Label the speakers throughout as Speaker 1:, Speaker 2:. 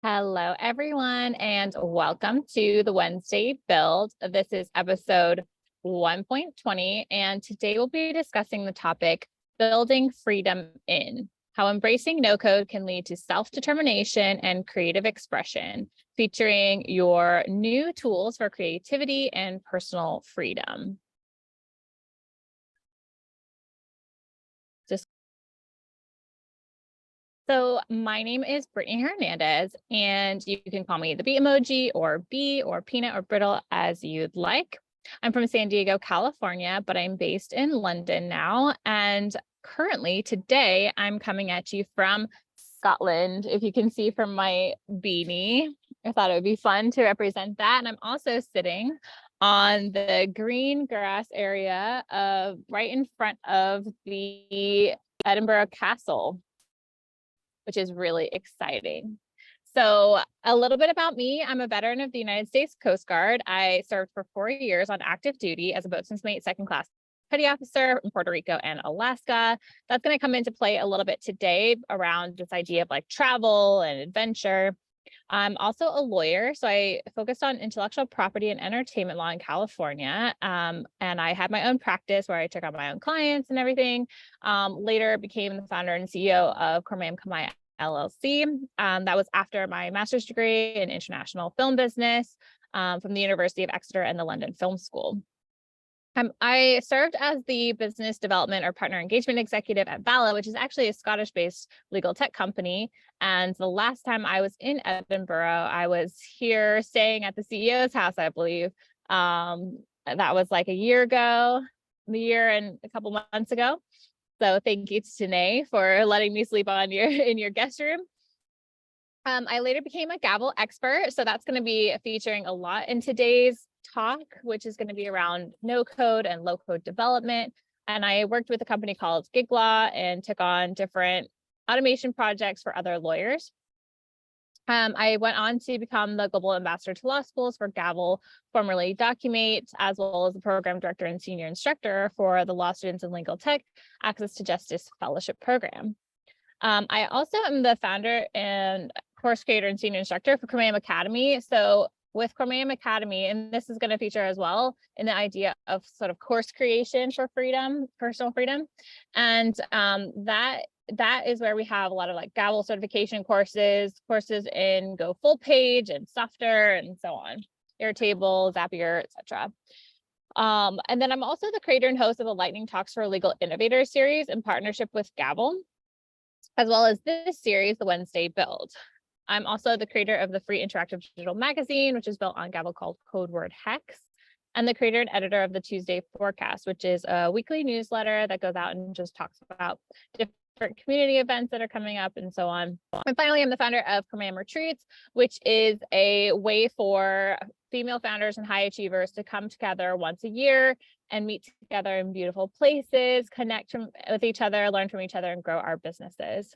Speaker 1: Hello, everyone, and welcome to the Wednesday Build. This is episode 1.20, and today we'll be discussing the topic building freedom in how embracing no code can lead to self-determination and creative expression, featuring your new tools for creativity and personal freedom. So my name is Brittany Hernandez, and you can call me the B emoji or B or peanut or brittle as you'd like. I'm from San Diego, California, but I'm based in London now. And currently today I'm coming at you from Scotland. If you can see from my beanie, I thought it would be fun to represent that. And I'm also sitting on the green grass area right in front of the Edinburgh Castle, which is really exciting. So a little bit about me. I'm a veteran of the United States Coast Guard. I served for 4 years on active duty as a boatswain's mate, second class petty officer in Puerto Rico and Alaska. That's going to come into play a little bit today around this idea of like travel and adventure. I'm also a lawyer, so I focused on intellectual property and entertainment law in California. And I had my own practice where I took on my own clients and everything. Later became the founder and CEO of Cormayam Kamai LLC. That was after my master's degree in international film business from the University of Exeter and the London Film School. I served as the business development or partner engagement executive at Vala, which is actually a Scottish-based legal tech company. And the last time I was in Edinburgh, I was here staying at the CEO's house, I believe. That was like a year and a couple months ago. So thank you to Tanae for letting me sleep in your guest room. I later became a Gavel expert. So that's going to be featuring a lot in today's talk, which is going to be around no code and low code development. And I worked with a company called Giglaw and took on different automation projects for other lawyers. I went on to become the global ambassador to law schools for Gavel, formerly Documate, as well as the program director and senior instructor for the Law Students in Legal Tech Access to Justice Fellowship Program. I also am the founder and course creator and senior instructor for Cormayam Academy. So with Cormayam Academy, and this is going to feature as well in the idea of sort of course creation for freedom, personal freedom. And that is where we have a lot of like Gavel certification courses in Go Full Page and Softer and so on, Airtable, Zapier, etc. And then I'm also the creator and host of the Lightning Talks for Legal Innovators series in partnership with Gavel, as well as this series, the Wednesday Build. I'm also the creator of the free interactive digital magazine, which is built on Gavel called Code Word Hex, and the creator and editor of the Tuesday Forecast, which is a weekly newsletter that goes out and just talks about different community events that are coming up and so on. And finally, I'm the founder of Cormayam Retreats, which is a way for female founders and high achievers to come together once a year and meet together in beautiful places, connect with each other, learn from each other, and grow our businesses.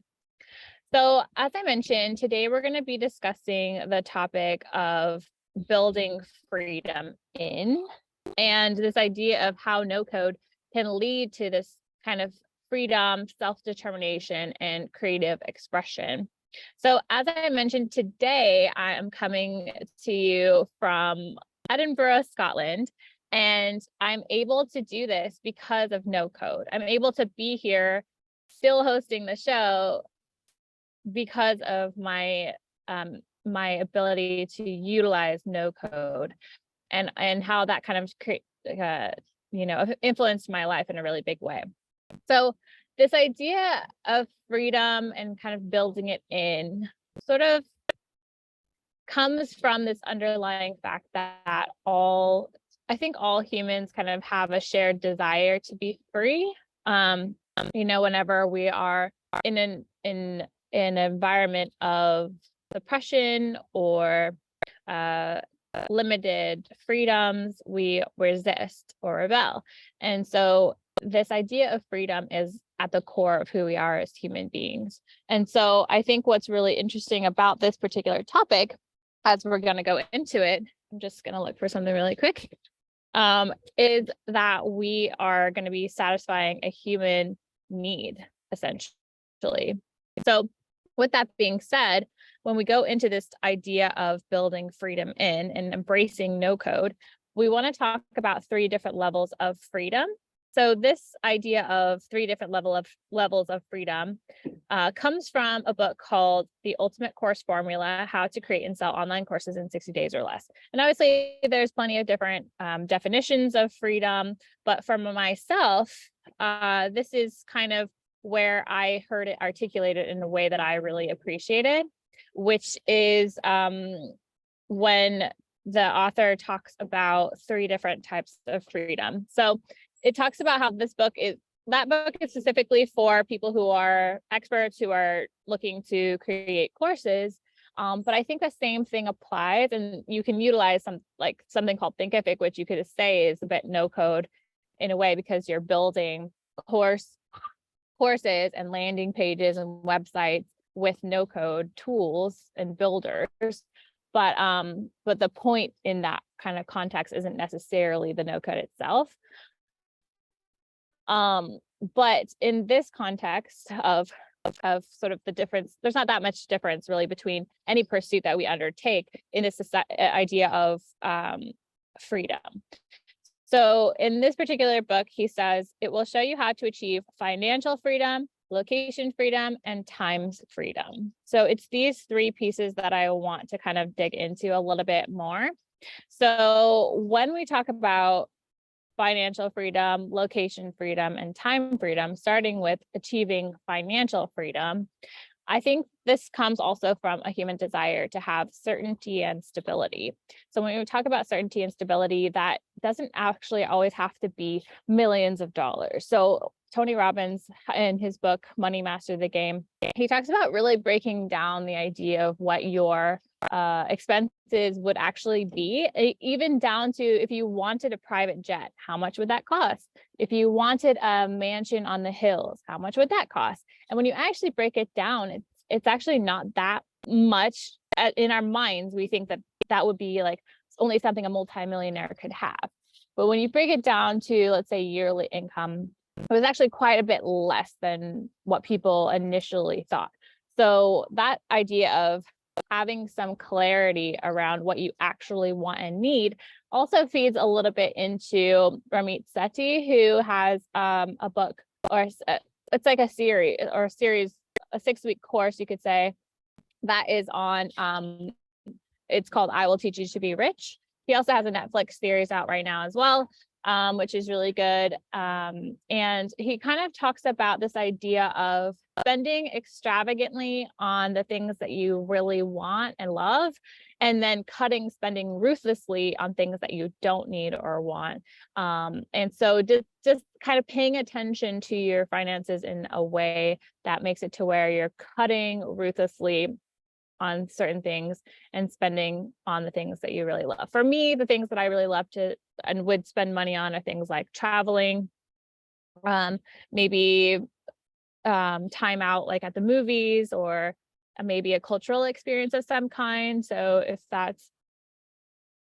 Speaker 1: So as I mentioned, today we're going to be discussing the topic of building freedom in, and this idea of how no code can lead to this kind of freedom, self-determination, and creative expression. So as I mentioned, today I am coming to you from Edinburgh, Scotland, and I'm able to do this because of no code. I'm able to be here still hosting the show because of my my ability to utilize no code and how that kind of influenced my life in a really big way. So this idea of freedom and kind of building it in sort of comes from this underlying fact that all humans kind of have a shared desire to be free. Whenever we are in an environment of suppression or limited freedoms, we resist or rebel. And so this idea of freedom is at the core of who we are as human beings. And so I think what's really interesting about this particular topic, as we're going to go into it, I'm just going to look for something really quick, is that we are going to be satisfying a human need, essentially. So with that being said, when we go into this idea of building freedom in and embracing no code, we want to talk about 3 different levels of freedom. So this idea of 3 different levels of freedom comes from a book called The Ultimate Course Formula: How to Create and Sell Online Courses in 60 Days or Less. And obviously there's plenty of different definitions of freedom, but for myself, this is kind of where I heard it articulated in a way that I really appreciated, which is when the author talks about 3 different types of freedom. So it talks about how that book is specifically for people who are experts who are looking to create courses. But I think the same thing applies, and you can utilize something called Thinkific, which you could say is a bit no code in a way, because you're building courses and landing pages and websites with no code tools and builders. But the point in that kind of context isn't necessarily the no code itself. But in this context of sort of the difference, there's not that much difference really between any pursuit that we undertake in this idea of freedom. So in this particular book, he says it will show you how to achieve financial freedom, location freedom, and times freedom. So it's these 3 pieces that I want to kind of dig into a little bit more. So when we talk about financial freedom, location freedom, and time freedom, starting with achieving financial freedom, I think this comes also from a human desire to have certainty and stability. So when we talk about certainty and stability, that doesn't actually always have to be millions of dollars. So Tony Robbins, in his book, Money Master the Game, he talks about really breaking down the idea of what your expenses would actually be, even down to if you wanted a private jet, how much would that cost? If you wanted a mansion on the hills, how much would that cost? And when you actually break it down, it's actually not that much. In our minds, we think that would be like only something a multimillionaire could have. But when you break it down to, let's say, yearly income, it was actually quite a bit less than what people initially thought. So that idea of having some clarity around what you actually want and need also feeds a little bit into Ramit Sethi, who has a book, or it's like a series, a 6-week course, you could say, that is on, it's called I Will Teach You to Be Rich. He also has a Netflix series out right now as well, which is really good. And he kind of talks about this idea of spending extravagantly on the things that you really want and love, and then cutting spending ruthlessly on things that you don't need or want. And so just kind of paying attention to your finances in a way that makes it to where you're cutting ruthlessly on certain things and spending on the things that you really love. For me, the things that I really love to and would spend money on are things like traveling, maybe time out like at the movies, or maybe a cultural experience of some kind. So if that's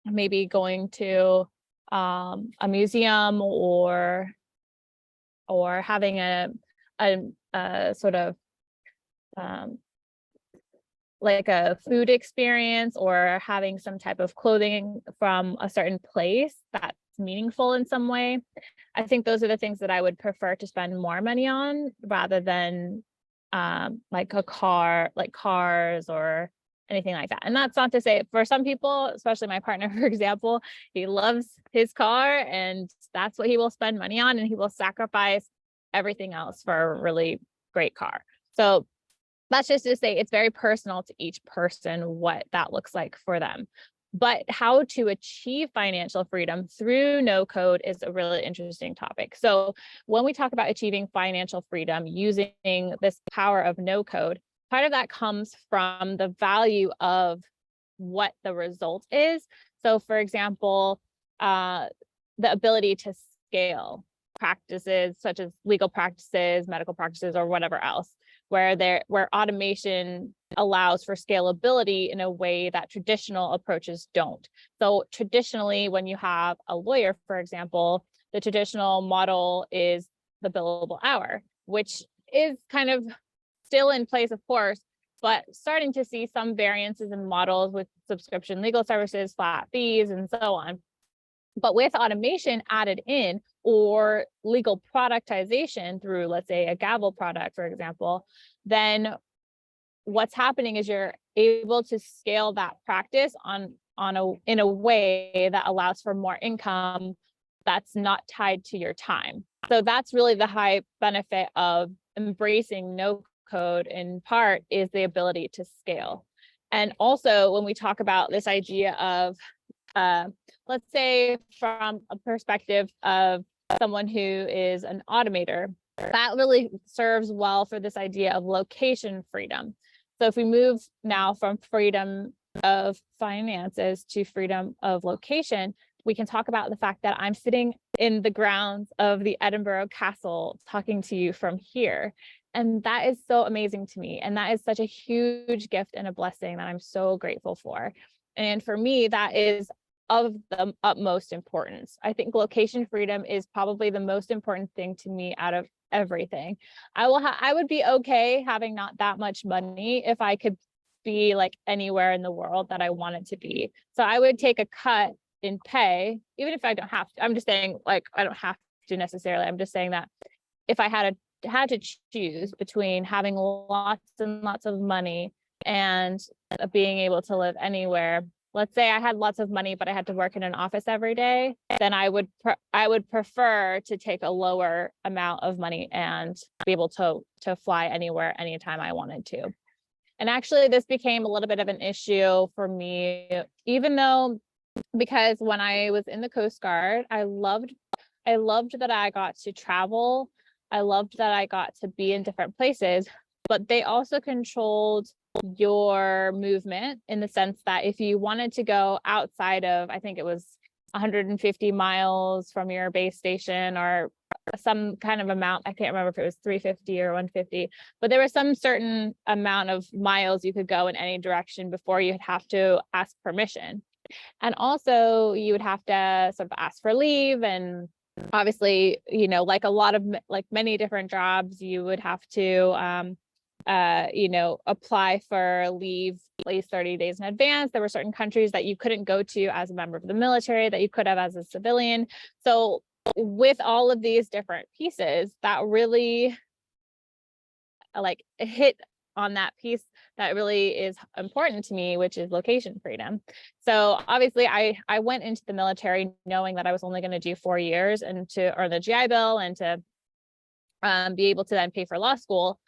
Speaker 1: maybe going to a museum, or having a sort of like a food experience, or having some type of clothing from a certain place that's meaningful in some way. I think those are the things that I would prefer to spend more money on, rather than like a car, like cars or anything like that. And that's not to say, for some people, especially my partner, for example, he loves his car and that's what he will spend money on, and he will sacrifice everything else for a really great car. So that's just to say it's very personal to each person what that looks like for them. But how to achieve financial freedom through no code is a really interesting topic. So when we talk about achieving financial freedom using this power of no code, part of that comes from the value of what the result is. So for example, the ability to scale practices such as legal practices, medical practices, or whatever else, where automation allows for scalability in a way that traditional approaches don't. So traditionally, when you have a lawyer, for example, the traditional model is the billable hour, which is kind of still in place, of course, but starting to see some variances in models with subscription legal services, flat fees, and so on. But with automation added in, or legal productization through, let's say, a Gavel product, for example, then what's happening is you're able to scale that practice in a way that allows for more income that's not tied to your time. So that's really the high benefit of embracing no code, in part, is the ability to scale. And also, when we talk about this idea of let's say from a perspective of someone who is an automator, that really serves well for this idea of location freedom. So if we move now from freedom of finances to freedom of location, we can talk about the fact that I'm sitting in the grounds of the Edinburgh Castle talking to you from here. And that is so amazing to me. And that is such a huge gift and a blessing that I'm so grateful for. And for me, that is of the utmost importance. I think location freedom is probably the most important thing to me out of everything. I would be okay having not that much money if I could be like anywhere in the world that I wanted to be. So I would take a cut in pay, even if I don't have to. I'm just saying, like, I don't have to necessarily. I'm just saying that if I had to choose between having lots and lots of money and being able to live anywhere, let's say I had lots of money, but I had to work in an office every day, then I would prefer to take a lower amount of money and be able to fly anywhere, anytime I wanted to. And actually, this became a little bit of an issue for me, even though, because when I was in the Coast Guard, I loved that I got to travel. I loved that I got to be in different places, but they also controlled your movement in the sense that if you wanted to go outside of, I think it was 150 miles from your base station, or some kind of amount, I can't remember if it was 350 or 150, but there was some certain amount of miles you could go in any direction before you'd have to ask permission. And also you would have to sort of ask for leave. And obviously, like many different jobs, you would have to apply for leave at least 30 days in advance. There were certain countries that you couldn't go to as a member of the military that you could have as a civilian. So with all of these different pieces, that really hit on that piece that really is important to me, which is location freedom. So obviously I went into the military knowing that I was only going to do 4 years and to earn the GI Bill and to be able to then pay for law school.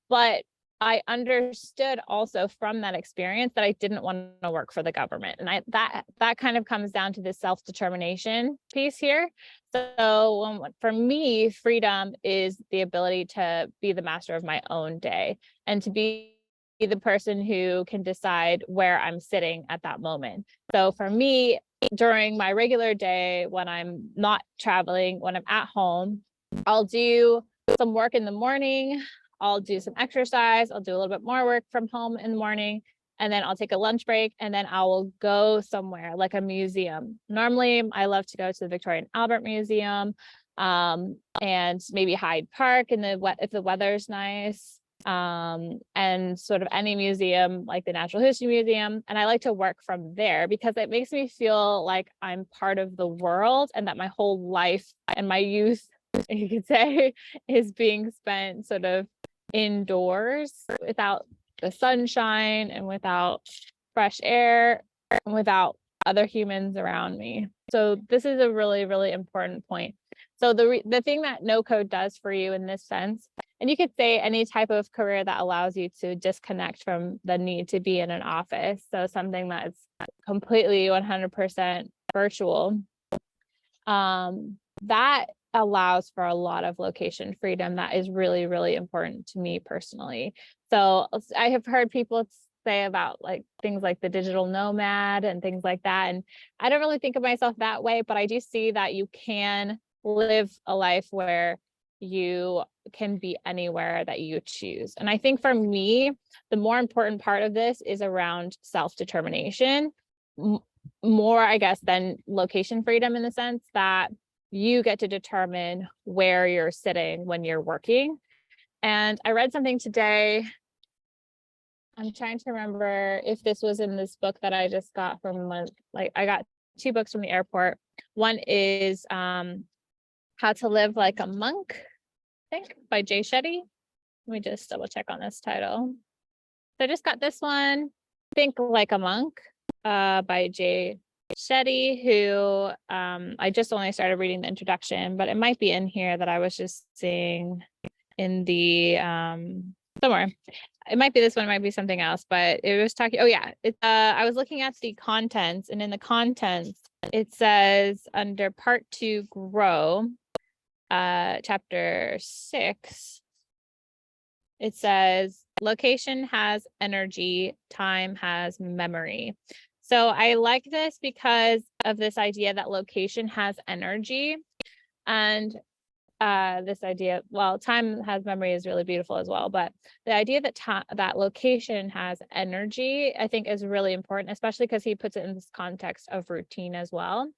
Speaker 1: But I understood also from that experience that I didn't want to work for the government. And that kind of comes down to the self-determination piece here. So for me, freedom is the ability to be the master of my own day and to be the person who can decide where I'm sitting at that moment. So for me, during my regular day, when I'm not traveling, when I'm at home, I'll do some work in the morning. I'll do some exercise. I'll do a little bit more work from home in the morning, and then I'll take a lunch break, and then I will go somewhere like a museum. Normally, I love to go to the Victoria and Albert Museum, and maybe Hyde Park if the weather's nice, and sort of any museum like the Natural History Museum. And I like to work from there because it makes me feel like I'm part of the world and that my whole life and my youth, you could say, is being spent sort of indoors without the sunshine and without fresh air and without other humans around me. So this is a really, really important point. So the thing that no code does for you in this sense, and you could say any type of career that allows you to disconnect from the need to be in an office. So something that's completely 100% virtual, that allows for a lot of location freedom that is really, really important to me personally. So I have heard people say about like things like the digital nomad and things like that. And I don't really think of myself that way, but I do see that you can live a life where you can be anywhere that you choose. And I think for me, the more important part of this is around self-determination, more, I guess, than location freedom, in the sense that you get to determine where you're sitting when you're working. And I read something today I'm trying to remember if this was in this book that I just got from I got two books from the airport. One is How to Live Like a Monk, I think, by Jay Shetty. Let me just double check on this title. So I just got this one, Think Like a Monk, by Jay Shetty, who I just only started reading the introduction, but it might be in here that I was just seeing in the somewhere. It might be this one, it might be something else, but it was talking. Oh yeah, I was looking at the contents, and in the contents, it says under part 2, Grow, chapter 6. It says location has energy, time has memory. So I like this because of this idea that location has energy, and this idea, well, time has memory is really beautiful as well, but the idea that that location has energy, I think, is really important, especially because he puts it in this context of routine as well.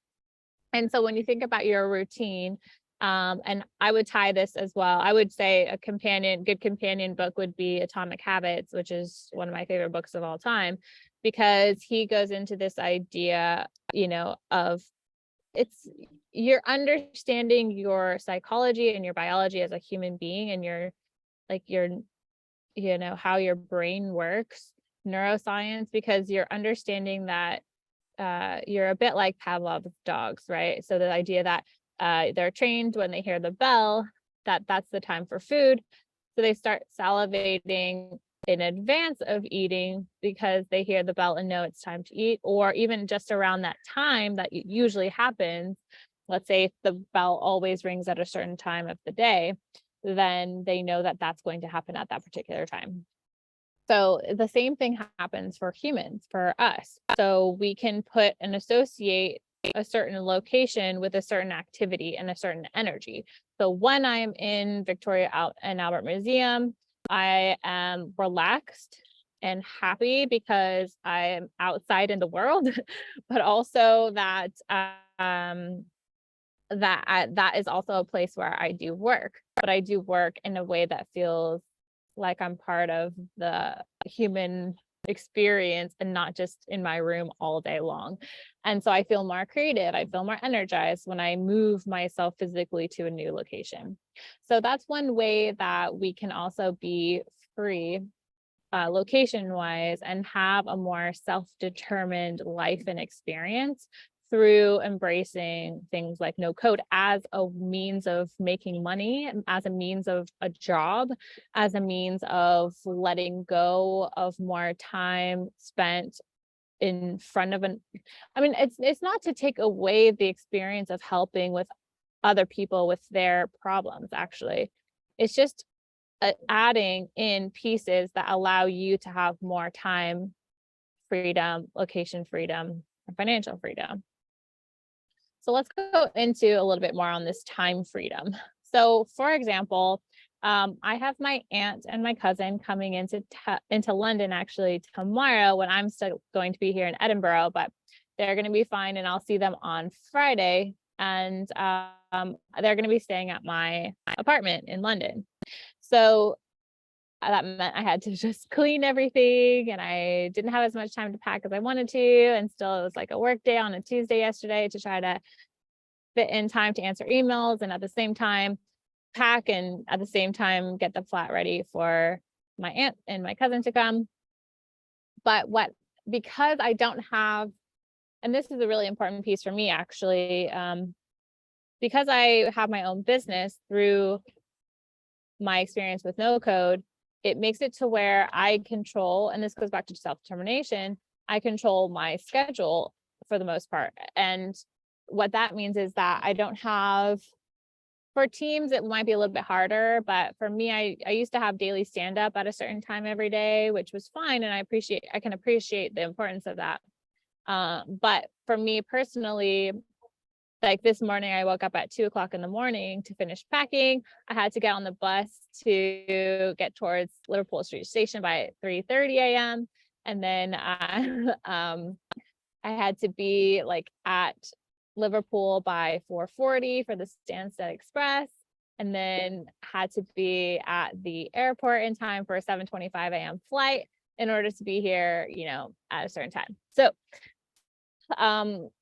Speaker 1: And so when you think about your routine, and I would tie this as well, I would say a good companion book would be Atomic Habits, which is one of my favorite books of all time, because he goes into this idea, of you're understanding your psychology and your biology as a human being, and how your brain works, neuroscience, because you're understanding that you're a bit like Pavlov's dogs, right? So the idea that they're trained when they hear the bell, that's the time for food. So they start salivating in advance of eating because they hear the bell and know it's time to eat, or even just around that time that it usually happens. Let's say if the bell always rings at a certain time of the day, then they know that that's going to happen at that particular time. So the same thing happens for humans, for us. So we can put and associate a certain location with a certain activity and a certain energy. So when I'm in Victoria and Albert Museum, I am relaxed and happy because I am outside in the world, but also that that is also a place where I do work, but I do work in a way that feels like I'm part of the human experience and not just in my room all day long. And so I feel more creative, I feel more energized when I move myself physically to a new location. So that's one way that we can also be free, location wise, and have a more self-determined life and experience through embracing things like no code as a means of making money, as a means of a job, as a means of letting go of more time spent in front of it's not to take away the experience of helping with other people with their problems, actually. It's just adding in pieces that allow you to have more time freedom, location freedom, and financial freedom. So let's go into a little bit more on this time freedom. So for example, I have my aunt and my cousin coming into London actually tomorrow, when I'm still going to be here in Edinburgh, but they're going to be fine, and I'll see them on Friday. And they're going to be staying at my apartment in London. So that meant I had to just clean everything, and I didn't have as much time to pack as I wanted to. And still, it was like a work day on a Tuesday yesterday to try to fit in time to answer emails, and at the same time pack, and at the same time get the flat ready for my aunt and my cousin to come. But because I don't have, and this is a really important piece for me actually, because I have my own business through my experience with no code, it makes it to where I control, and this goes back to self-determination, I control my schedule for the most part. And what that means is that I don't have, for teams, it might be a little bit harder, but for me, I used to have daily stand-up at a certain time every day, which was fine. And I can appreciate the importance of that. But for me personally, like this morning, I woke up at 2:00 in the morning to finish packing. I had to get on the bus to get towards Liverpool Street Station by 3:30 a.m. And then I had to be like at Liverpool by 4:40 for the Stansted Express, and then had to be at the airport in time for a 7:25 a.m. flight. in order to be here, at a certain time. So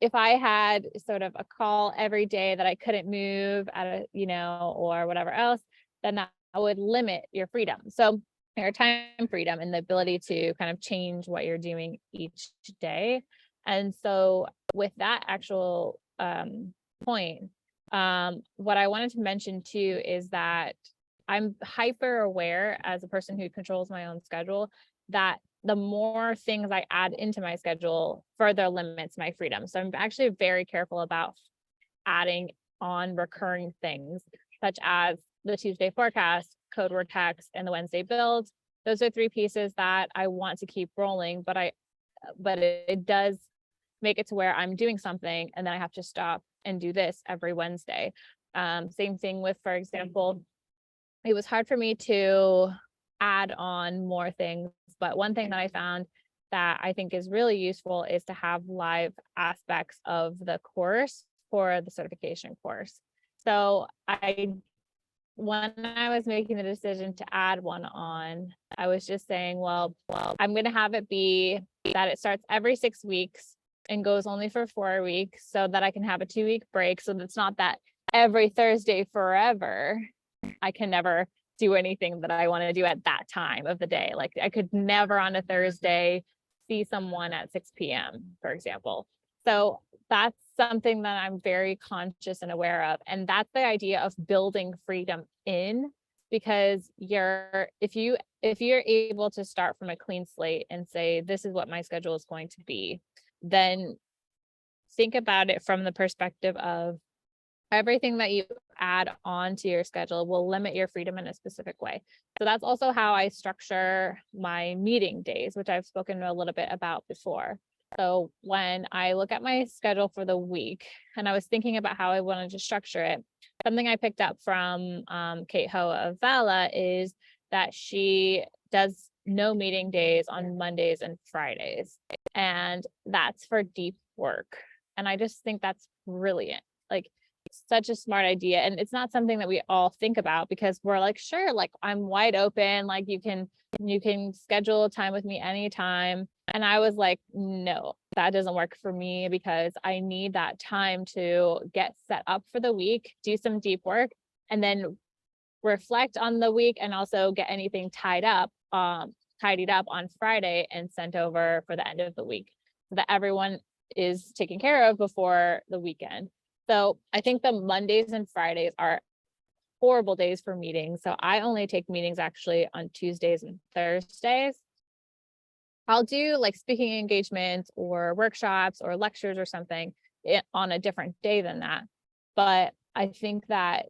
Speaker 1: if I had sort of a call every day that I couldn't move or whatever else, then that would limit your freedom. So your time freedom and the ability to kind of change what you're doing each day. And so with that actual point, what I wanted to mention too is that I'm hyper aware as a person who controls my own schedule that the more things I add into my schedule further limits my freedom. So I'm actually very careful about adding on recurring things such as the Tuesday forecast, code word text, and the Wednesday build. Those are 3 pieces that I want to keep rolling, but it does make it to where I'm doing something and then I have to stop and do this every Wednesday. Same thing with, for example, it was hard for me to add on more things, but one thing that I found that I think is really useful is to have live aspects of the course for the certification course. So when I was making the decision to add one on, I was just saying, well, I'm going to have it be that it starts every 6 weeks and goes only for 4 weeks so that I can have a 2-week break. So it's not that every Thursday forever, I can never do anything that I want to do at that time of the day. Like I could never on a Thursday see someone at 6 p.m., for example. So that's something that I'm very conscious and aware of. And that's the idea of building freedom in, because if you're able to start from a clean slate and say, this is what my schedule is going to be, then think about it from the perspective of everything that you add on to your schedule will limit your freedom in a specific way. So that's also how I structure my meeting days, which I've spoken a little bit about before. So when I look at my schedule for the week and I was thinking about how I wanted to structure it, something I picked up from Kate Ho of Vala is that she does no meeting days on Mondays and Fridays. And that's for deep work. And I just think that's brilliant. Like, such a smart idea. And it's not something that we all think about because we're like, sure, like I'm wide open, like you can schedule a time with me anytime. And I was like, no, that doesn't work for me because I need that time to get set up for the week, do some deep work, and then reflect on the week and also get anything tidied up on Friday and sent over for the end of the week so that everyone is taken care of before the weekend. So I think the Mondays and Fridays are horrible days for meetings. So I only take meetings actually on Tuesdays and Thursdays. I'll do like speaking engagements or workshops or lectures or something on a different day than that. But I think that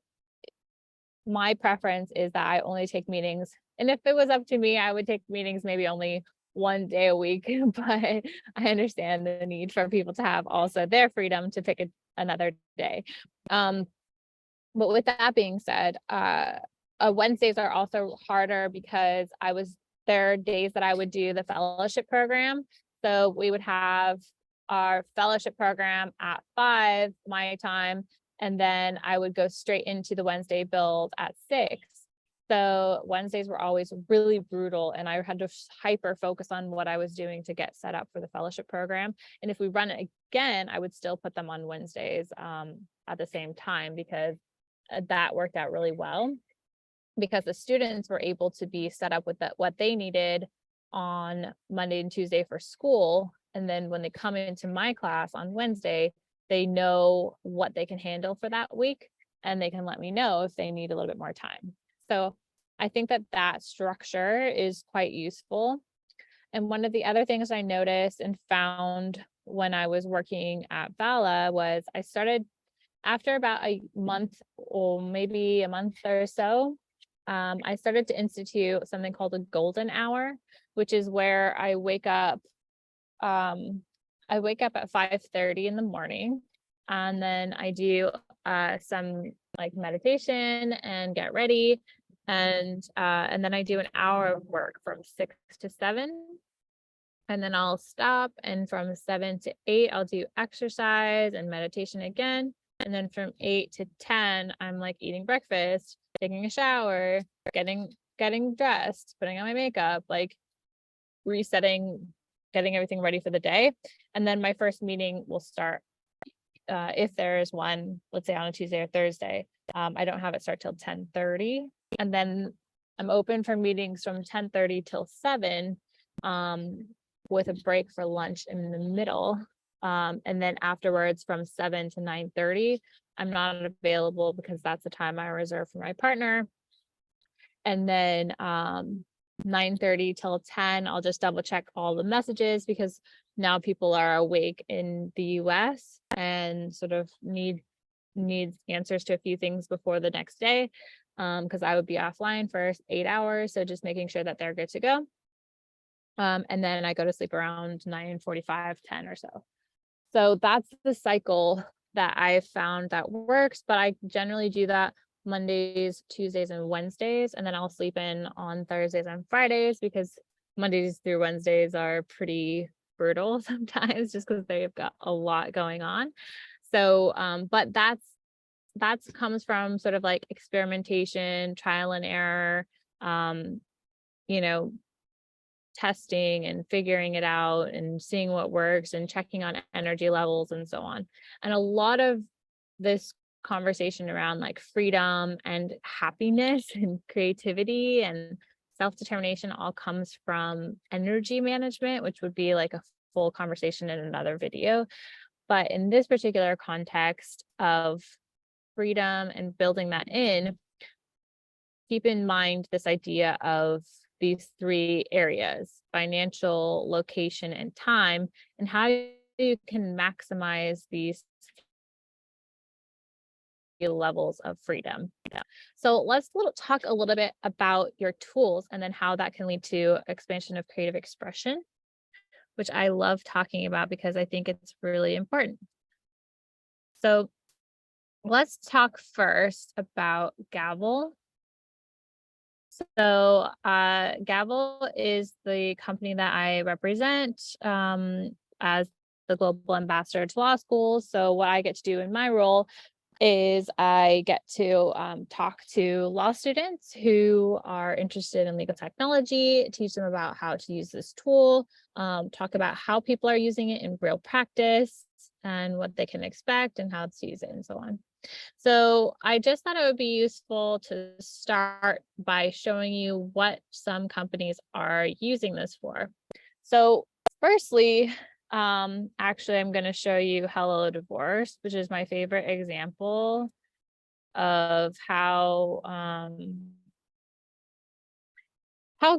Speaker 1: my preference is that I only take meetings. And if it was up to me, I would take meetings maybe only 1 day a week, but I understand the need for people to have also their freedom to pick another day. But with that being said, Wednesdays are also harder because there are days that I would do the fellowship program. So we would have our fellowship program at 5 my time, and then I would go straight into the Wednesday build at 6. So Wednesdays were always really brutal and I had to hyper focus on what I was doing to get set up for the fellowship program. And if we run it again, I would still put them on Wednesdays at the same time because that worked out really well because the students were able to be set up with what they needed on Monday and Tuesday for school. And then when they come into my class on Wednesday, they know what they can handle for that week and they can let me know if they need a little bit more time. So I think that structure is quite useful. And one of the other things I noticed and found when I was working at Vala was I started after about a month or maybe a month or so, I started to institute something called a golden hour, which is where I wake up at 5:30 in the morning, and then I do some like meditation and get ready, and then I do an hour of work from 6 to 7, and then I'll stop, and from 7 to 8 I'll do exercise and meditation again, and then from 8 to 10 I'm like eating breakfast, taking a shower, getting dressed, putting on my makeup, like resetting, getting everything ready for the day. And then my first meeting will start, if there is one, let's say on a Tuesday or Thursday. I don't have it start till 10:30. And then I'm open for meetings from 10:30 till 7, with a break for lunch in the middle. And then afterwards from 7 to 9:30, I'm not available because that's the time I reserve for my partner. And then 9:30 till 10, I'll just double check all the messages because now people are awake in the US and sort of needs answers to a few things before the next day. Because I would be offline for 8 hours. So just making sure that they're good to go. And then I go to sleep around 9:45, 10 or so. So that's the cycle that I found that works, but I generally do that Mondays, Tuesdays, and Wednesdays, and then I'll sleep in on Thursdays and Fridays because Mondays through Wednesdays are pretty brutal sometimes just because they've got a lot going on. So, but that's comes from sort of like experimentation, trial and error, you know, testing and figuring it out and seeing what works and checking on energy levels and so on. And a lot of this conversation around like freedom and happiness and creativity and self-determination all comes from energy management, which would be like a full conversation in another video. But in this particular context of freedom and building that in, keep in mind this idea of these 3 areas: financial, location, and time, and how you can maximize these levels of freedom. So let's talk a little bit about your tools and then how that can lead to expansion of creative expression, which I love talking about because I think it's really important. So let's talk first about Gabble. So Gabble is the company that I represent as the global ambassador to law schools. So what I get to do in my role is I get to talk to law students who are interested in legal technology, teach them about how to use this tool, talk about how people are using it in real practice and what they can expect and how to use it and so on. So I just thought it would be useful to start by showing you what some companies are using this for. So firstly, actually, I'm going to show you Hello Divorce, which is my favorite example of how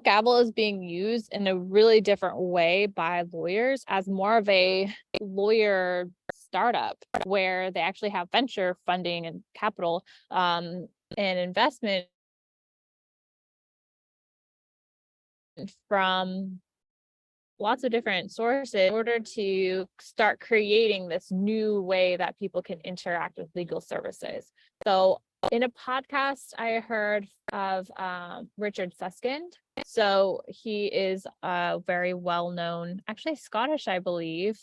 Speaker 1: Gabble is being used in a really different way by lawyers as more of a lawyer startup where they actually have venture funding and capital and investment from lots of different sources in order to start creating this new way that people can interact with legal services. So in a podcast, I heard of Richard Susskind. So he is a very well-known, actually Scottish, I believe,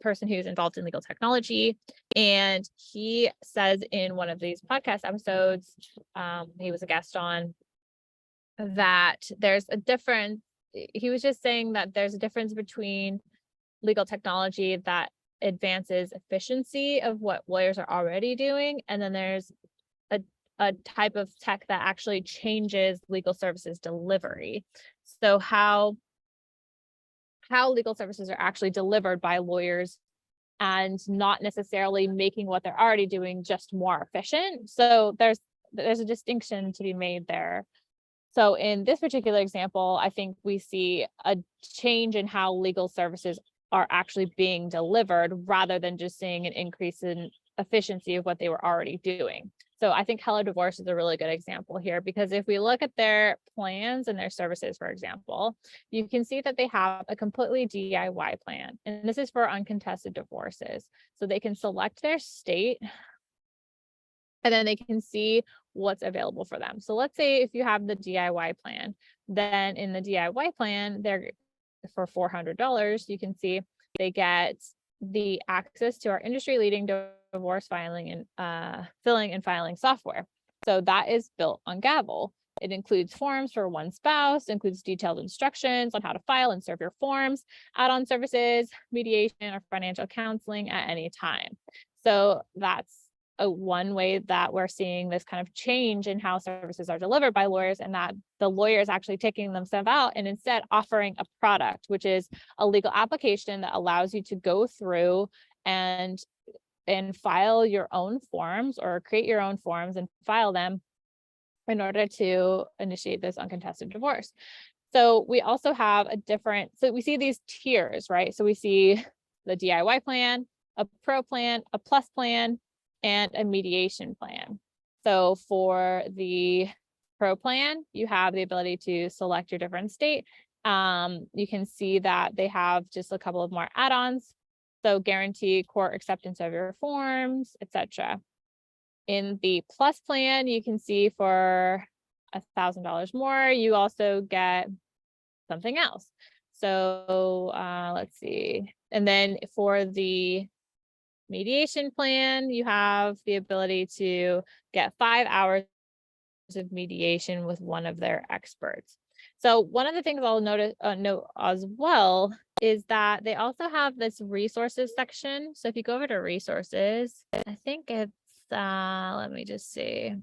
Speaker 1: person who's involved in legal technology. And he says in one of these podcast episodes, he was a guest on, that there's a difference. He was just saying that there's a difference between legal technology that advances efficiency of what lawyers are already doing, and then there's a type of tech that actually changes legal services delivery. So how legal services are actually delivered by lawyers and not necessarily making what they're already doing just more efficient. So there's a distinction to be made there. So in this particular example, I think we see a change in how legal services are actually being delivered rather than just seeing an increase in efficiency of what they were already doing. So I think Hello Divorce is a really good example here, because if we look at their plans and their services, for example, you can see that they have a completely DIY plan. And this is for uncontested divorces. So they can select their state and then they can see what's available for them. So let's say if you have the DIY plan, then in the DIY plan, they're for $400, you can see they get the access to our industry leading divorce filing and filling and filing software. So that is built on Gabble. It includes forms for one spouse, includes detailed instructions on how to file and serve your forms, add-on services, mediation, or financial counseling at any time. So that's one way that we're seeing this kind of change in how services are delivered by lawyers, and that the lawyer is actually taking themselves out and instead offering a product, which is a legal application that allows you to go through and file your own forms, or create your own forms and file them in order to initiate this uncontested divorce. So we also have so we see these tiers, right? So we see the DIY plan, a pro plan, a plus plan, and a mediation plan. So for the pro plan, you have the ability to select your different state. You can see that they have just a couple of more add-ons. So guarantee court acceptance of your forms, etc. In the plus plan, you can see for $1,000 more, you also get something else. So let's see. And then for the mediation plan, you have the ability to get 5 hours of mediation with one of their experts. So one of the things I'll note as well is that they also have this resources section. So if you go over to resources, I think it's let me just see.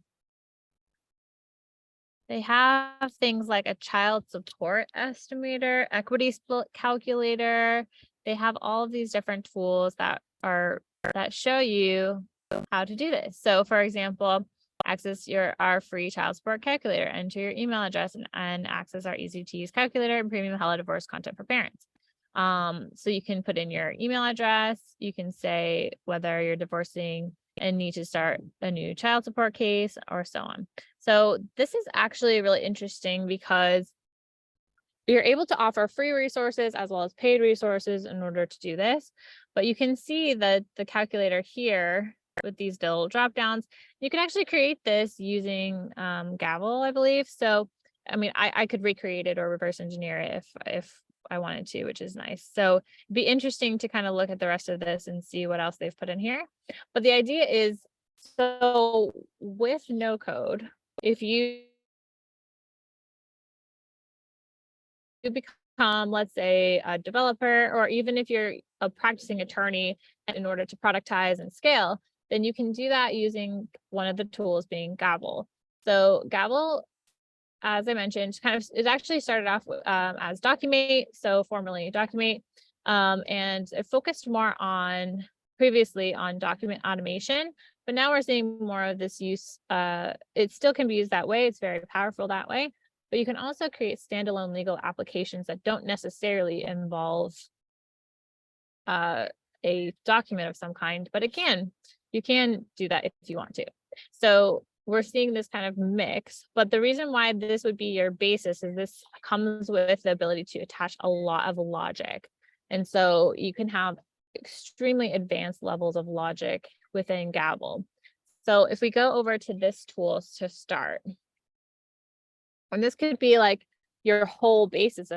Speaker 1: They have things like a child support estimator, equity split calculator. They have all of these different tools that show you how to do this. So for example, access our free child support calculator, enter your email address and access our easy to use calculator and premium Hello Divorce content for parents. So you can put in your email address, you can say whether you're divorcing and need to start a new child support case or so on. So this is actually really interesting because you're able to offer free resources as well as paid resources in order to do this. But you can see that the calculator here with these little drop downs, you can actually create this using Gavel, I believe. So, I mean, I could recreate it or reverse engineer it if I wanted to, which is nice. So it'd be interesting to kind of look at the rest of this and see what else they've put in here. But the idea is, so with no code, if you become, let's say, a developer, or even if you're a practicing attorney in order to productize and scale, then you can do that using one of the tools being Gavel. So Gavel, as I mentioned, it actually started off as Documate, so formerly Documate, and it focused more previously on document automation, but now we're seeing more of this use. It still can be used that way. It's very powerful that way, but you can also create standalone legal applications that don't necessarily involve a document of some kind, but you can do that if you want to. So we're seeing this kind of mix, but the reason why this would be your basis is this comes with the ability to attach a lot of logic. And so you can have extremely advanced levels of logic within Gavel. So if we go over to this tool to start, and this could be like your whole basis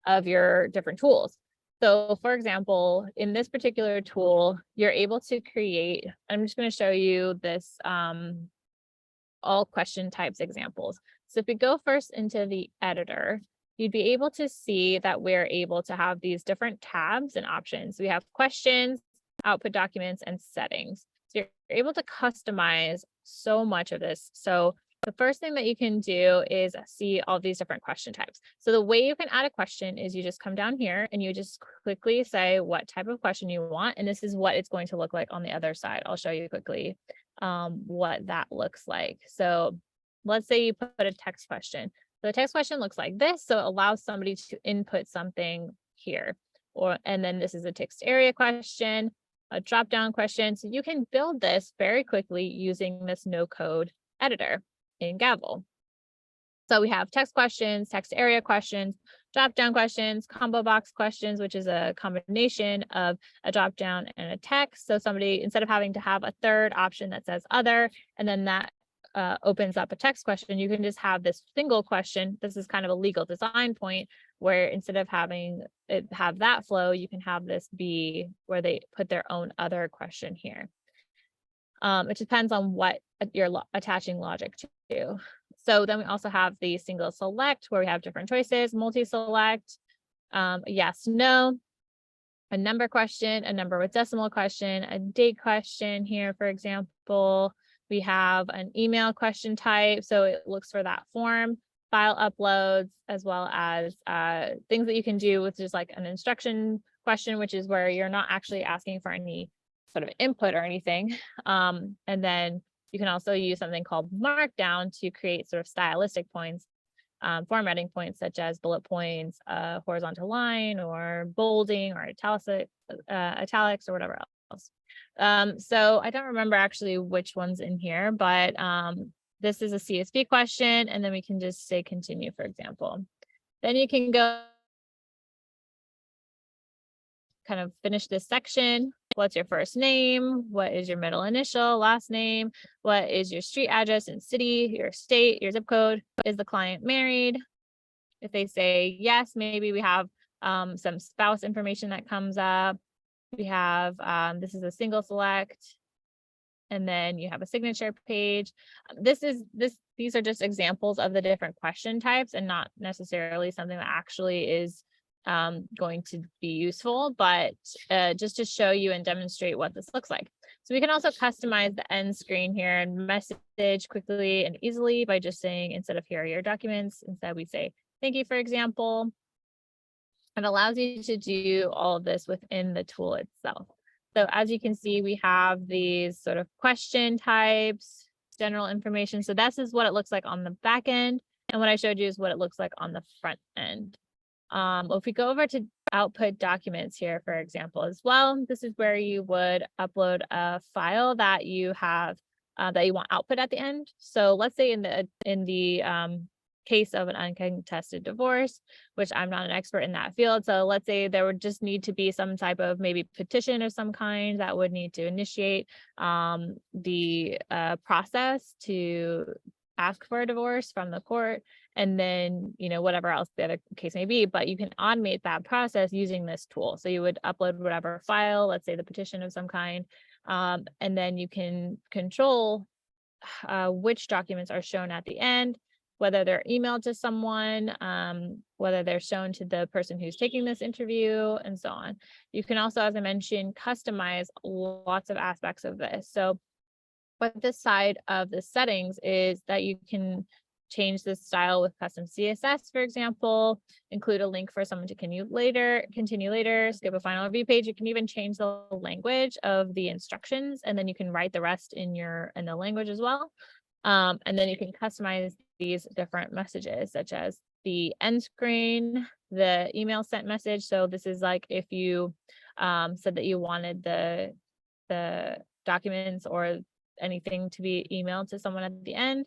Speaker 1: of your different tools. So for example, in this particular tool, you're able to create, I'm just going to show you this all question types examples. So if we go first into the editor, you'd be able to see that we're able to have these different tabs and options. We have questions, output documents, and settings. So you're able to customize so much of this. So the first thing that you can do is see all these different question types. So the way you can add a question is you just come down here and you just quickly say what type of question you want. And this is what it's going to look like on the other side. I'll show you quickly what that looks like. So let's say you put a text question. So the text question looks like this. So it allows somebody to input something here. And then this is a text area question, a drop down question. So you can build this very quickly using this no code editor in Gavel. So we have text questions, text area questions, drop down questions, combo box questions, which is a combination of a drop down and a text. So somebody, instead of having to have a third option that says other, and then that opens up a text question, you can just have this single question. This is kind of a legal design point where instead of having it have that flow, you can have this be where they put their own other question here. It depends on what you're attaching logic to. So then we also have the single select where we have different choices, multi-select, yes, no, a number question, a number with decimal question, a date question here, for example. We have an email question type, so it looks for that form, file uploads, as well as things that you can do with just like an instruction question, which is where you're not actually asking for any sort of input or anything. And then you can also use something called Markdown to create sort of stylistic points, formatting points such as bullet points, horizontal line, or bolding, or italics, or whatever else. So I don't remember actually which one's in here, but this is a CSV question, and then we can just say continue, for example. Then you can go kind of finish this section. What's your first name? What is your middle initial, last name? What is your street address and city, your state, your zip code? Is the client married? If they say yes, maybe we have some spouse information that comes up. We have, this is a single select. And then you have a signature page. These are just examples of the different question types and not necessarily something that actually is going to be useful, but just to show you and demonstrate what this looks like. So we can also customize the end screen here and message quickly and easily by just saying, instead of here are your documents, instead we say, thank you, for example. It allows you to do all of this within the tool itself. So as you can see, we have these sort of question types, general information. So this is what it looks like on the back end. And what I showed you is what it looks like on the front end. If we go over to output documents here, for example, as well, this is where you would upload a file that you have that you want output at the end. So let's say in the case of an uncontested divorce, which I'm not an expert in that field. So let's say there would just need to be some type of maybe petition of some kind that would need to initiate the process to ask for a divorce from the court, and then, you know, whatever else the other case may be, but you can automate that process using this tool. So you would upload whatever file, let's say the petition of some kind, and then you can control which documents are shown at the end, whether they're emailed to someone, whether they're shown to the person who's taking this interview, and so on. You can also, as I mentioned, customize lots of aspects of this. So what this side of the settings is that you can change the style with custom CSS, for example, include a link for someone to continue later, skip a final review page. You can even change the language of the instructions, and then you can write the rest in the language as well. And then you can customize these different messages, such as the end screen, the email sent message. So this is like if you said that you wanted the documents or anything to be emailed to someone at the end,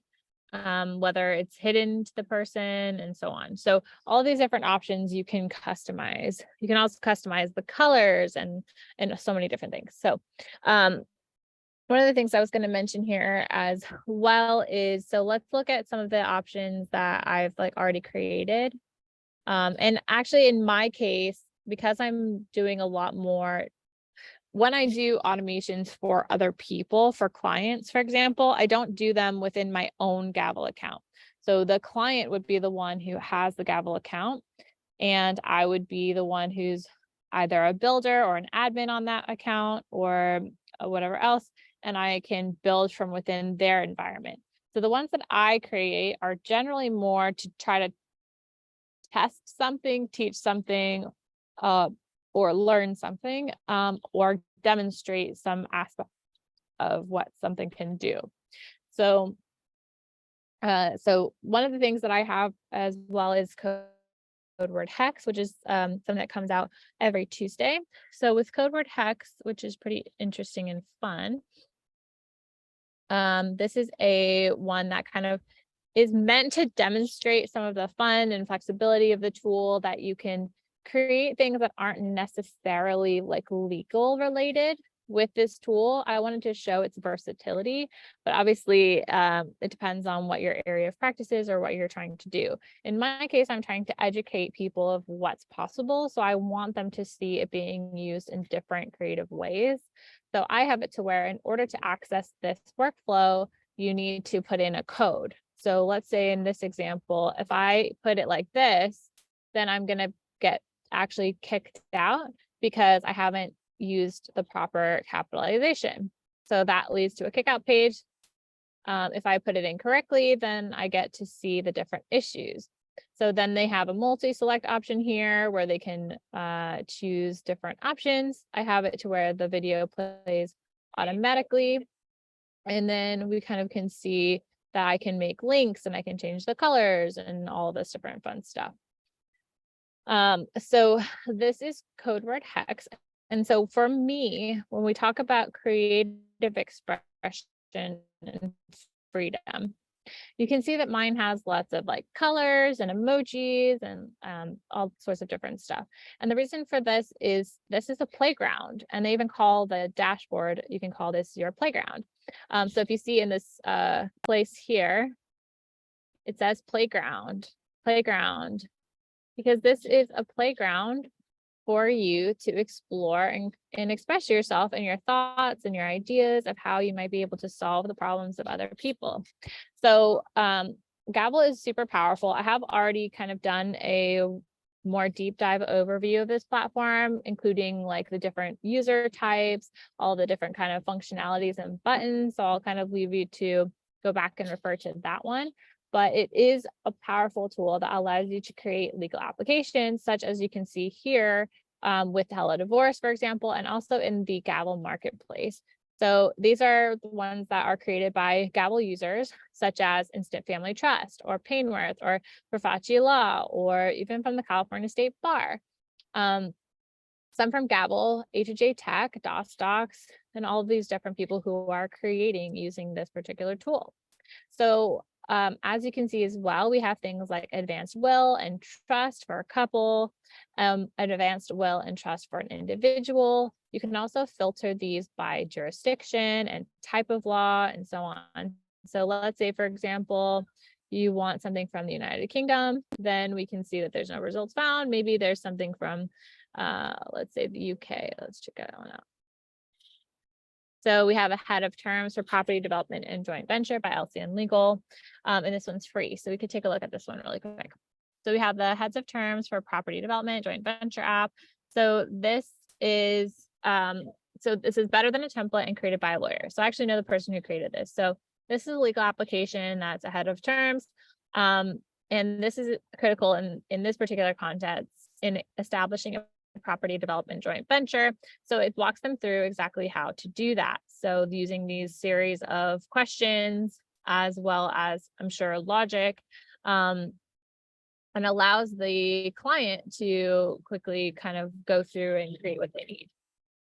Speaker 1: whether it's hidden to the person, and so on. So all these different options you can customize. You can also customize the colors and so many different things. So one of the things I was going to mention here as well is, so let's look at some of the options that I've like already created. And actually in my case, because I'm doing a lot more, when I do automations for other people, for clients, for example, I don't do them within my own Gavel account. So the client would be the one who has the Gavel account, and I would be the one who's either a builder or an admin on that account or whatever else, and I can build from within their environment. So the ones that I create are generally more to try to test something, teach something, or learn something, or demonstrate some aspect of what something can do. So one of the things that I have as well is Code Word Hex, which is something that comes out every Tuesday. So with Code Word Hex, which is pretty interesting and fun, this is one that kind of is meant to demonstrate some of the fun and flexibility of the tool, that you can create things that aren't necessarily like legal related with this tool. I wanted to show its versatility, but obviously it depends on what your area of practice is or what you're trying to do. In my case, I'm trying to educate people of what's possible. So I want them to see it being used in different creative ways. So I have it to where in order to access this workflow, you need to put in a code. So let's say in this example, if I put it like this, then I'm going to get actually kicked out because I haven't used the proper capitalization. So that leads to a kickout page. If I put it incorrectly, then I get to see the different issues. So then they have a multi-select option here where they can choose different options. I have it to where the video plays automatically. And then we kind of can see that I can make links and I can change the colors and all this different fun stuff. So this is code word hex. And so for me, when we talk about creative expression and freedom, you can see that mine has lots of like colors and emojis and all sorts of different stuff. And the reason for this is a playground, and they even call the dashboard, you can call this your playground. So if you see in this place here, it says playground, because this is a playground for you to explore and express yourself and your thoughts and your ideas of how you might be able to solve the problems of other people. So Gabble is super powerful. I have already kind of done a more deep dive overview of this platform, including like the different user types, all the different kind of functionalities and buttons. So I'll kind of leave you to go back and refer to that one. But it is a powerful tool that allows you to create legal applications, such as you can see here with Hello Divorce, for example, and also in the Gabble marketplace. So these are the ones that are created by Gabble users, such as Instant Family Trust or Painworth or Profaci Law, or even from the California State Bar. Some from Gabble, H&J Tech, DOS Docs, and all of these different people who are creating using this particular tool. So as you can see as well, we have things like advanced will and trust for a couple, an advanced will and trust for an individual. You can also filter these by jurisdiction and type of law and so on. So let's say, for example, you want something from the United Kingdom, then we can see that there's no results found. Maybe there's something from, let's say the UK. Let's check that one out. So we have a head of terms for property development and joint venture by LCN Legal. And this one's free. So we could take a look at this one really quick. So we have the heads of terms for property development, joint venture app. So this is better than a template and created by a lawyer. So I actually know the person who created this. So this is a legal application that's a head of terms. And this is critical in this particular context in establishing a property development joint venture. So it walks them through exactly how to do that. So using these series of questions, as well as I'm sure logic, and allows the client to quickly kind of go through and create what they need.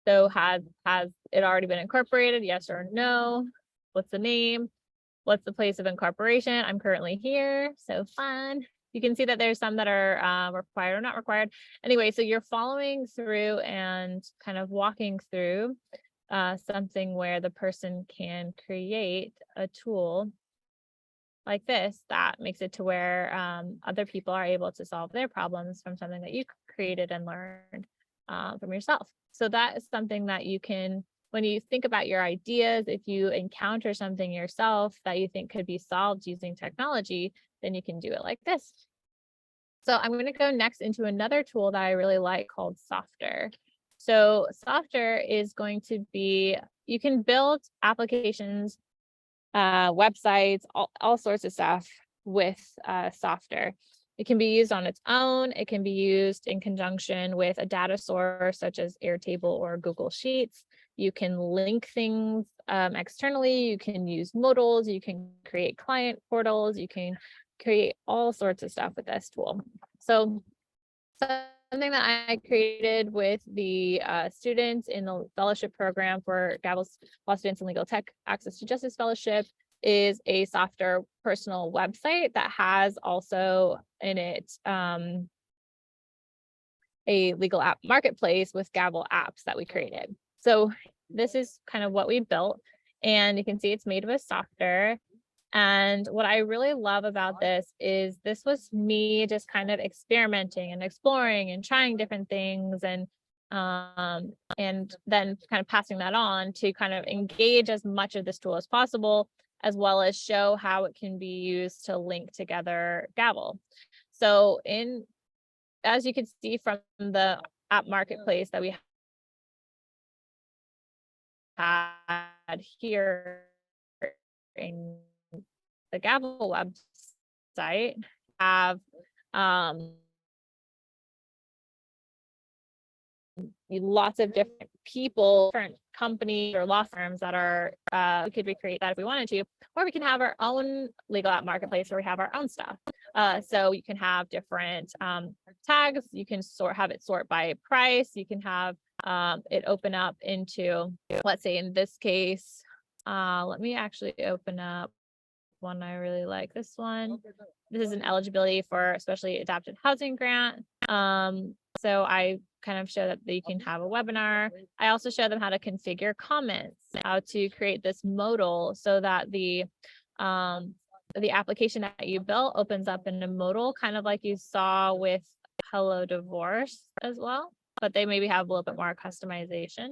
Speaker 1: So has it already been incorporated? Yes or no? What's the name? What's the place of incorporation? I'm currently here, so fun. You can see that there's some that are required or not required. Anyway, so you're following through and kind of walking through something where the person can create a tool like this that makes it to where other people are able to solve their problems from something that you created and learned from yourself. So that is something that you can, when you think about your ideas, if you encounter something yourself that you think could be solved using technology, then you can do it like this. So I'm going to go next into another tool that I really like called Softer. So Softer is going to be, you can build applications, websites, all sorts of stuff with Softer. It can be used on its own. It can be used in conjunction with a data source such as Airtable or Google Sheets. You can link things externally. You can use modals. You can create client portals. You can create all sorts of stuff with this tool. So something that I created with the students in the fellowship program for Gabble's Law Students in Legal Tech Access to Justice Fellowship is a Softer personal website that has also in it a legal app marketplace with Gabble apps that we created. So this is kind of what we built, and you can see it's made with Softer. And what I really love about this is this was me just kind of experimenting and exploring and trying different things, and then kind of passing that on to kind of engage as much of this tool as possible as well as show how it can be used to link together Gavel. So as you can see from the app marketplace that we had here in the Gavel website, have lots of different people, different companies or law firms that are, we could recreate that if we wanted to, or we can have our own legal app marketplace where we have our own stuff. So you can have different tags, you can have it sort by price, you can have it open up into, let's say in this case, let me actually open up one I really like, this one. This is an eligibility for especially adapted housing grant. So I kind of show that you can have a webinar. I also show them how to configure comments, how to create this modal so that the application that you built opens up in a modal, kind of like you saw with Hello Divorce as well, but they maybe have a little bit more customization.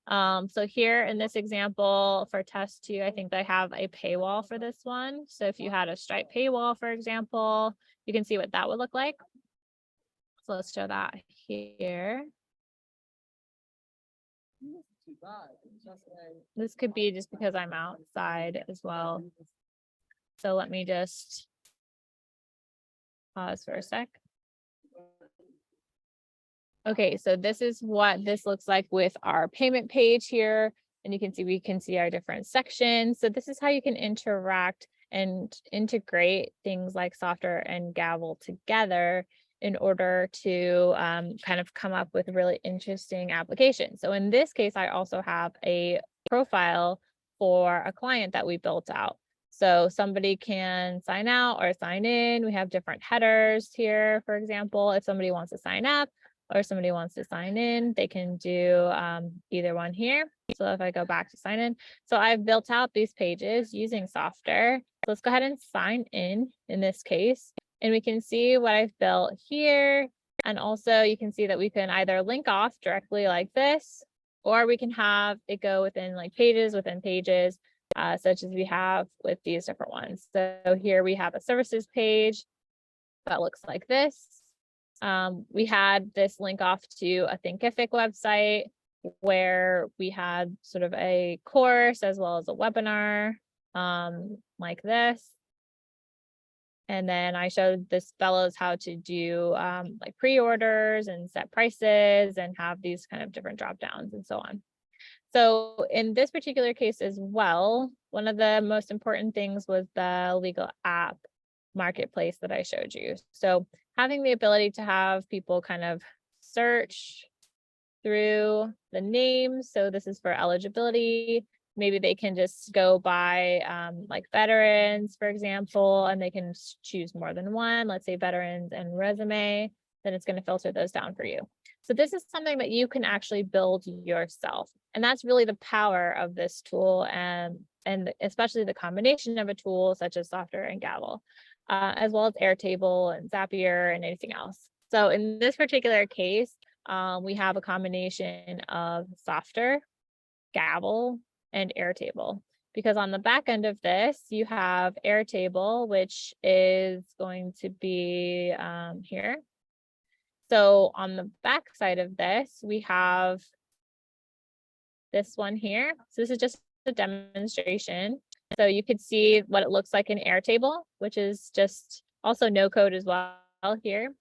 Speaker 1: So here in this example for test 2, I think they have a paywall for this one. So if you had a Stripe paywall, for example, you can see what that would look like. So let's show that here. This could be just because I'm outside as well. So let me just pause for a sec. Okay, so this is what this looks like with our payment page here. And you can see, we can see our different sections. So this is how you can interact and integrate things like Softr and Gavel together in order to kind of come up with really interesting applications. So in this case, I also have a profile for a client that we built out. So somebody can sign out or sign in. We have different headers here, for example, if somebody wants to sign up or somebody wants to sign in, they can do either one here. So if I go back to sign in, so I've built out these pages using Softr. So let's go ahead and sign in this case, and we can see what I've built here. And also you can see that we can either link off directly like this, or we can have it go within like pages within pages, such as we have with these different ones. So here we have a services page that looks like this. We had this link off to a Thinkific website where we had sort of a course as well as a webinar like this. And then I showed this fellows how to do like pre-orders and set prices and have these kind of different drop downs and so on. So in this particular case as well, one of the most important things was the legal app marketplace that I showed you. So having the ability to have people kind of search through the names. So this is for eligibility. Maybe they can just go by like veterans, for example, and they can choose more than one, let's say veterans and resume, then it's going to filter those down for you. So this is something that you can actually build yourself. And that's really the power of this tool, and especially the combination of a tool such as Softr and Gavel, as well as Airtable and Zapier and anything else. So in this particular case, we have a combination of Softr, Gavel, and Airtable, because on the back end of this, you have Airtable, which is going to be here. So on the back side of this, we have this one here. So this is just a demonstration. So you could see what it looks like in Airtable, which is just also no code as well here.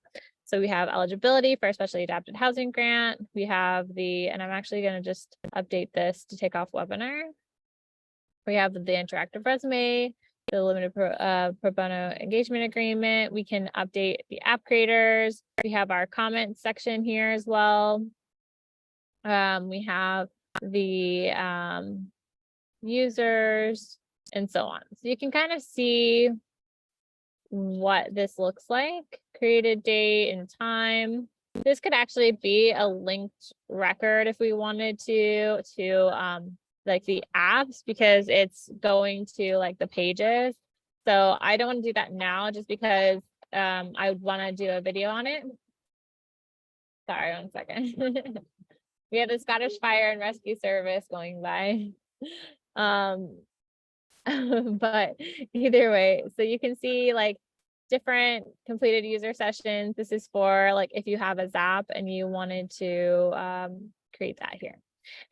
Speaker 1: So we have eligibility for a specially adapted housing grant. We have and I'm actually going to just update this to take off webinar. We have the interactive resume, the limited pro bono engagement agreement. We can update the app creators. We have our comment section here as well. We have the users and so on. So you can kind of see what this looks like. Created date and time. This could actually be a linked record if we wanted to like the apps, because it's going to like the pages. So I don't want to do that now just because I would want to do a video on it. Sorry, 1 second. We have the Scottish Fire and Rescue Service going by. But either way, so you can see like different completed user sessions. This is for like if you have a Zap and you wanted to create that here.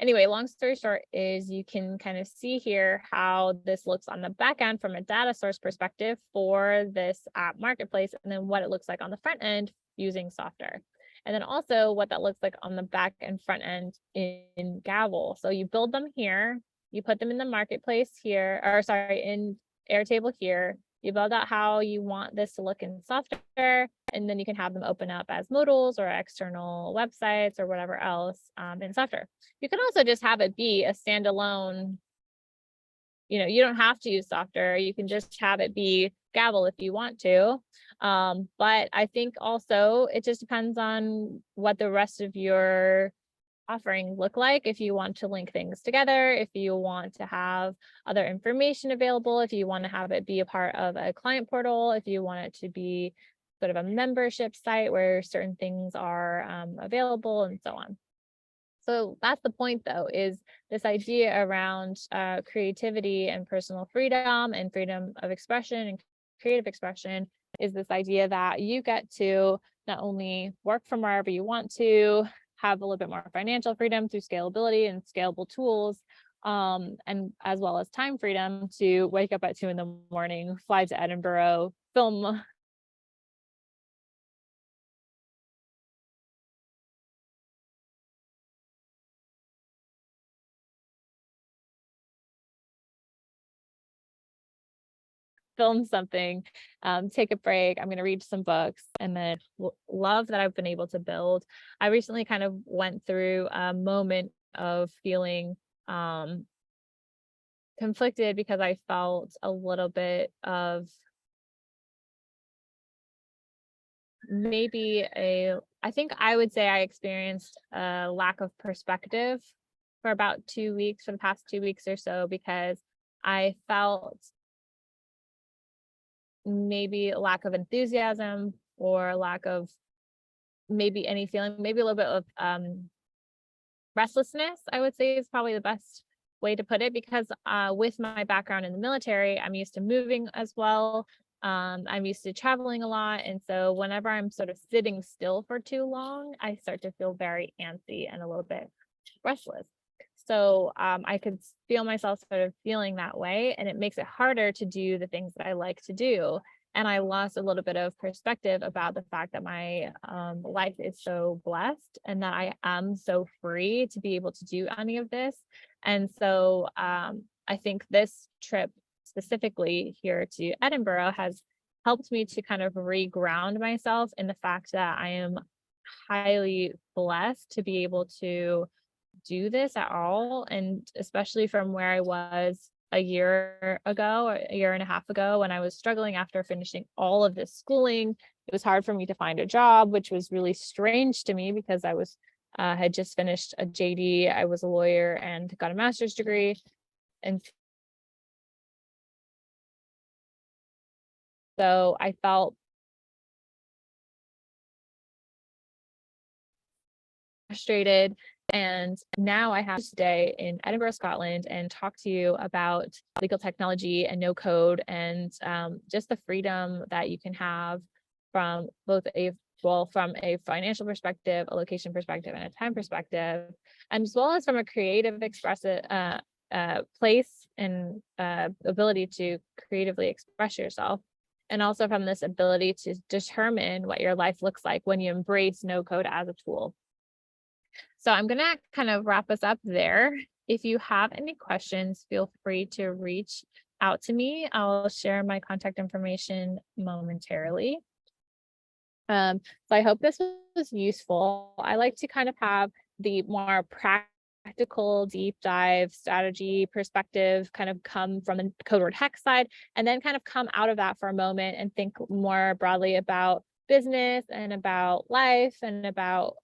Speaker 1: Anyway, long story short is you can kind of see here how this looks on the back end from a data source perspective for this app marketplace, and then what it looks like on the front end using Softer. And then also what that looks like on the back and front end in Gavel. So you build them here, you put them in the marketplace here, or sorry, in Airtable here. You build out how you want this to look in Softer, and then you can have them open up as modals or external websites or whatever else in Softer. You can also just have it be a standalone, you don't have to use Softer. You can just have it be Gavel if you want to. But I think also it just depends on what the rest of your offering look like. If you want to link things together, if you want to have other information available, if you want to have it be a part of a client portal, if you want it to be sort of a membership site where certain things are available and so on. So that's the point though, is this idea around creativity and personal freedom and freedom of expression and creative expression is this idea that you get to not only work from wherever you want to, have a little bit more financial freedom through scalability and scalable tools, and as well as time freedom to wake up at 2 a.m, fly to Edinburgh, film something, take a break. I'm going to read some books, and then love that I've been able to build. I recently kind of went through a moment of feeling conflicted because I felt a little bit of I think I would say I experienced a lack of perspective for about 2 weeks, for the past 2 weeks or so, because I felt maybe a lack of enthusiasm or a lack of maybe any feeling, maybe a little bit of restlessness, I would say is probably the best way to put it, because with my background in the military, I'm used to moving as well. I'm used to traveling a lot. And so whenever I'm sort of sitting still for too long, I start to feel very antsy and a little bit restless. So I could feel myself sort of feeling that way, and it makes it harder to do the things that I like to do. And I lost a little bit of perspective about the fact that my life is so blessed and that I am so free to be able to do any of this. And so I think this trip specifically here to Edinburgh has helped me to kind of reground myself in the fact that I am highly blessed to be able to do this at all. And especially from where I was a year ago, or a year and a half ago, when I was struggling after finishing all of this schooling. It was hard for me to find a job, which was really strange to me because I was had just finished a JD. I was a lawyer and got a master's degree. And so I felt frustrated. And now I have to stay in Edinburgh, Scotland, and talk to you about legal technology and no code, and just the freedom that you can have from both from a financial perspective, a location perspective, and a time perspective, and as well as from a creative expressive place and ability to creatively express yourself. And also from this ability to determine what your life looks like when you embrace no code as a tool. So I'm going to kind of wrap us up there. If you have any questions, feel free to reach out to me. I'll share my contact information momentarily. So I hope this was useful. I like to kind of have the more practical deep dive strategy perspective kind of come from the code word hex side, and then kind of come out of that for a moment and think more broadly about business and about life and about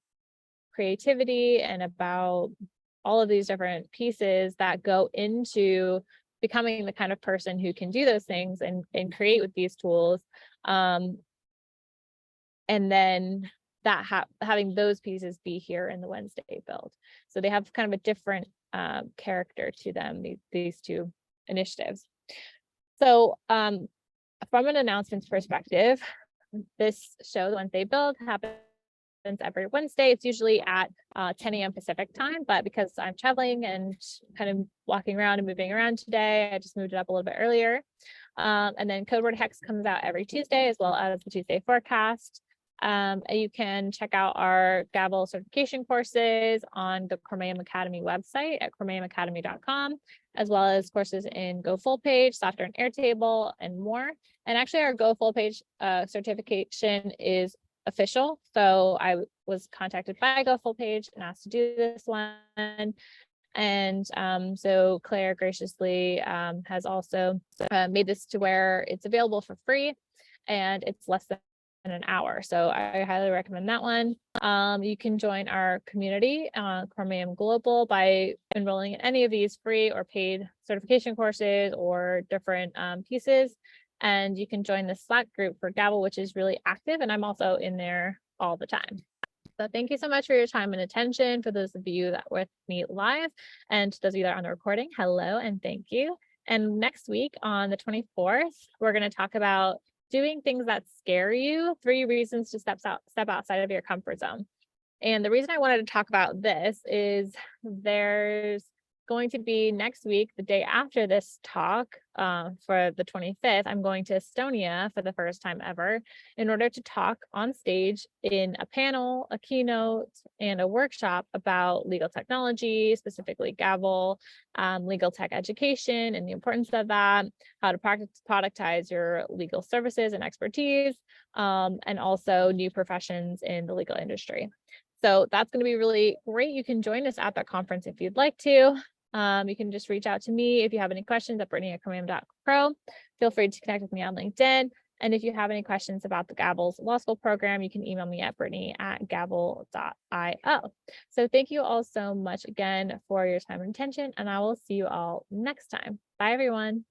Speaker 1: creativity and about all of these different pieces that go into becoming the kind of person who can do those things and create with these tools. And then that having those pieces be here in the Wednesday build. So they have kind of a different character to them, these two initiatives. So from an announcements perspective, this show, the Wednesday Build, happens every Wednesday. It's usually at 10 a.m. Pacific time, but because I'm traveling and kind of walking around and moving around today, I just moved it up a little bit earlier. And then Code Word Hex comes out every Tuesday, as well as the Tuesday forecast. And you can check out our Gavel certification courses on the Chromium Academy website at chromiumacademy.com, as well as courses in Go Full Page, Software and Airtable, and more. And actually, our Go Full Page certification is official. So I was contacted by Go Full Page and asked to do this one. And so Claire graciously has also made this to where it's available for free, and it's less than an hour. So I highly recommend that one. You can join our community, Chromium Global, by enrolling in any of these free or paid certification courses or different pieces. And you can join the Slack group for Gavel, which is really active, and I'm also in there all the time. So thank you so much for your time and attention. For those of you that were with me live, and those of you that are on the recording, hello and thank you. And next week on the 24th, we're going to talk about doing things that scare you, 3 reasons to step outside of your comfort zone. And the reason I wanted to talk about this is there's going to be next week, the day after this talk, for the 25th, I'm going to Estonia for the first time ever in order to talk on stage in a panel, a keynote, and a workshop about legal technology, specifically Gavel, legal tech education and the importance of that, how to productize your legal services and expertise, and also new professions in the legal industry. So that's going to be really great. You can join us at that conference if you'd like to. You can just reach out to me if you have any questions at Brittany@chromium.pro. Feel free to connect with me on LinkedIn. And if you have any questions about the Gavel's law school program, you can email me at brittany@gavel.io. So thank you all so much again for your time and attention, and I will see you all next time. Bye, everyone.